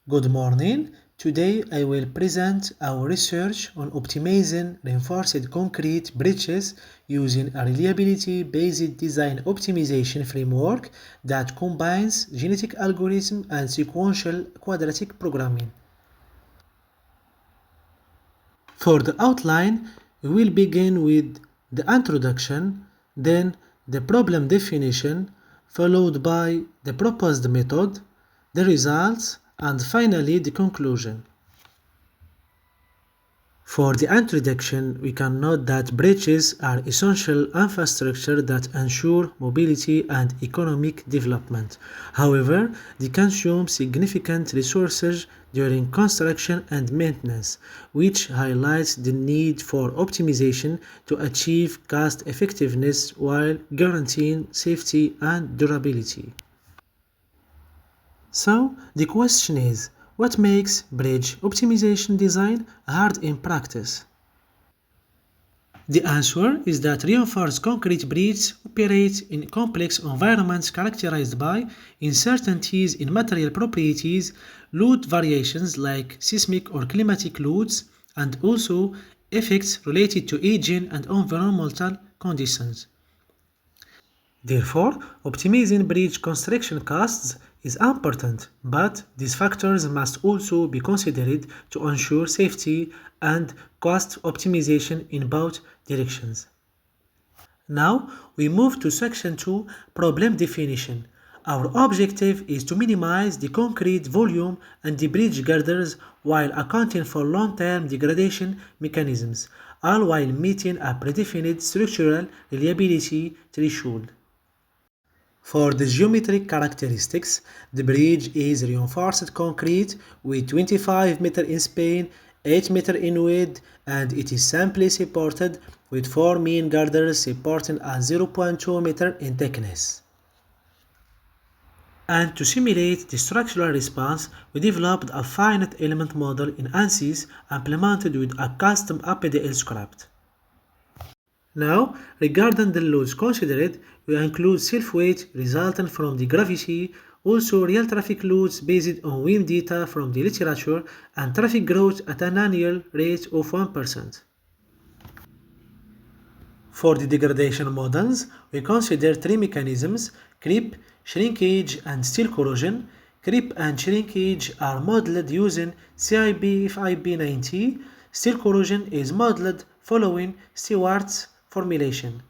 Good morning. Today I will present our research on optimizing reinforced concrete bridges using a reliability-based design optimization framework that combines genetic algorithm and sequential quadratic programming. For the outline, we will begin with the introduction, then the problem definition, followed by the proposed method, the results, and finally the conclusion. For the introduction, we can note that bridges are essential infrastructure that ensure mobility and economic development. However, they consume significant resources during construction and maintenance, which highlights the need for optimization to achieve cost effectiveness while guaranteeing safety and durability. So, the question is, what makes bridge optimization design hard in practice? The answer is that reinforced concrete bridges operate in complex environments characterized by uncertainties in material properties, load variations like seismic or climatic loads, and also effects related to aging and environmental conditions. Therefore, optimizing bridge construction costs is important, but these factors must also be considered to ensure safety and cost optimization in both directions. Now, we move to section 2, problem definition. Our objective is to minimize the concrete volume and the bridge girders while accounting for long-term degradation mechanisms, all while meeting a predefined structural reliability threshold. For the geometric characteristics, the bridge is reinforced concrete with 25 meter in span, 8 meter in width, and it is simply supported with 4 main girders supporting a 0.2 meter in thickness. And to simulate the structural response, we developed a finite element model in ANSYS implemented with a custom APDL script. Now, regarding the loads considered, we include self-weight resulting from the gravity, also real traffic loads based on wind data from the literature, and traffic growth at an annual rate of 1%. For the degradation models, we consider three mechanisms: creep, shrinkage, and steel corrosion. Creep and shrinkage are modeled using CIB-FIB90. Steel corrosion is modeled following Stewart's formulation.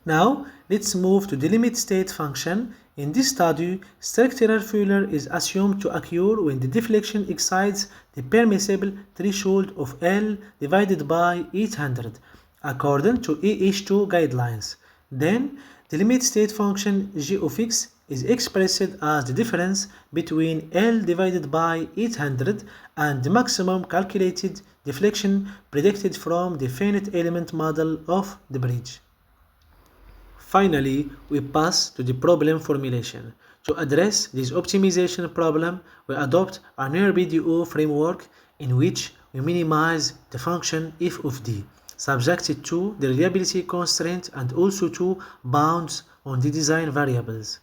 Now, let's move to the limit state function. In this study, structural failure is assumed to occur when the deflection exceeds the permissible threshold of L divided by 800, according to AH2 guidelines. Then, the limit state function g of x is expressed as the difference between L divided by 800 and the maximum calculated deflection predicted from the finite element model of the bridge. Finally, we pass to the problem formulation. To address this optimization problem, we adopt a NearBDO framework in which we minimize the function f of d, subjected to the reliability constraint and also to bounds on the design variables.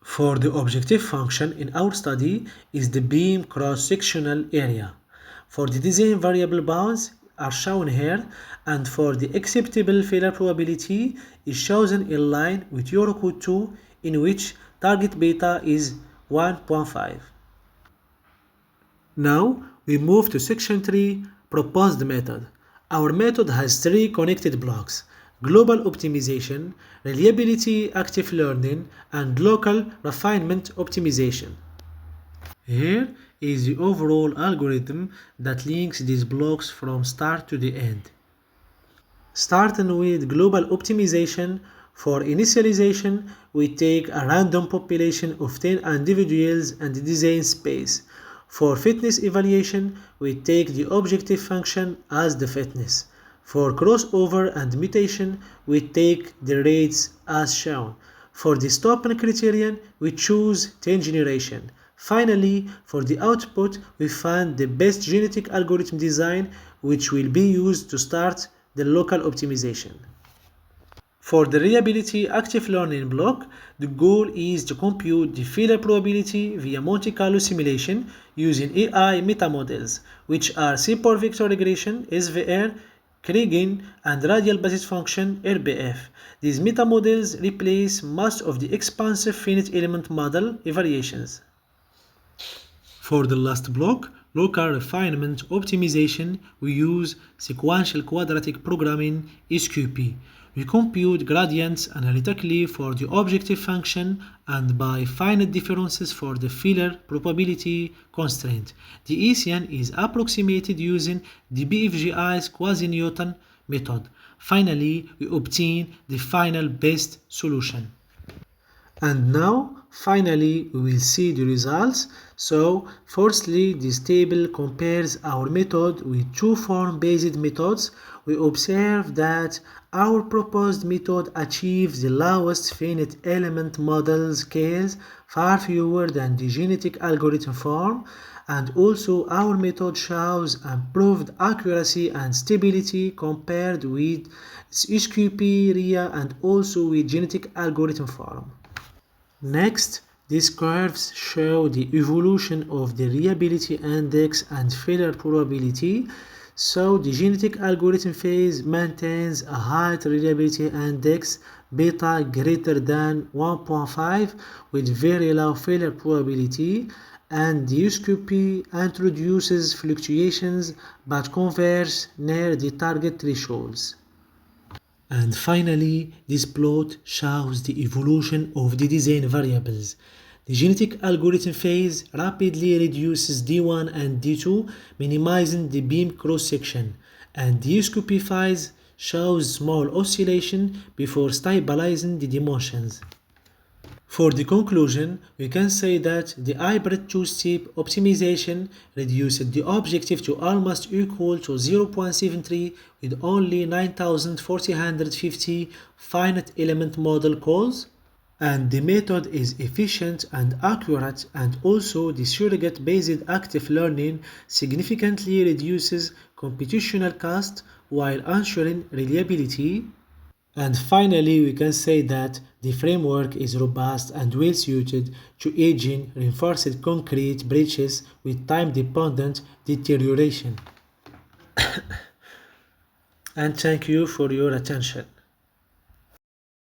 For the objective function in our study is the beam cross-sectional area. For the design variable bounds are shown here, and for the acceptable failure probability is chosen in line with Eurocode 2, in which target beta is 1.5. Now we move to section 3, proposed method. Our method has three connected blocks: global optimization, reliability active learning, and local refinement optimization. Here is the overall algorithm that links these blocks from start to the end. Starting with global optimization, for initialization, we take a random population of 10 individuals and design space. For fitness evaluation, we take the objective function as the fitness. For crossover and mutation, we take the rates as shown. For the stopping criterion, we choose 10 generation. Finally, for the output, we find the best genetic algorithm design which will be used to start the local optimization. For the reliability active learning block, the goal is to compute the failure probability via Monte Carlo simulation using AI metamodels, which are support vector regression (SVR), Kriging, and radial basis function (RBF). These metamodels replace most of the expensive finite element model variations. For the last block, local refinement optimization, we use sequential quadratic programming (SQP). We compute gradients analytically for the objective function and by finite differences for the failure probability constraint. The ECN is approximated using the BFGI's quasi-Newton method. Finally, we obtain the final best solution. And now, finally, we will see the results. So, firstly, this table compares our method with two form-based methods. We observe that our proposed method achieves the lowest finite element model scales, far fewer than the genetic algorithm form, and also our method shows improved accuracy and stability compared with SQP, RIA, and also with genetic algorithm form. Next, these curves show the evolution of the reliability index and failure probability. So the genetic algorithm phase maintains a high reliability index beta greater than 1.5 with very low failure probability, and the SQP introduces fluctuations but converges near the target thresholds. And finally, this plot shows the evolution of the design variables. The genetic algorithm phase rapidly reduces D1 and D2, minimizing the beam cross-section, and the SQP phase shows small oscillation before stabilizing the dimensions. For the conclusion, we can say that the hybrid two-step optimization reduced the objective to almost equal to 0.73 with only 9450 finite element model calls, and the method is efficient and accurate, and also the surrogate-based active learning significantly reduces computational cost while ensuring reliability. And finally, we can say that the framework is robust and well suited to aging reinforced concrete bridges with time-dependent deterioration. And thank you for your attention.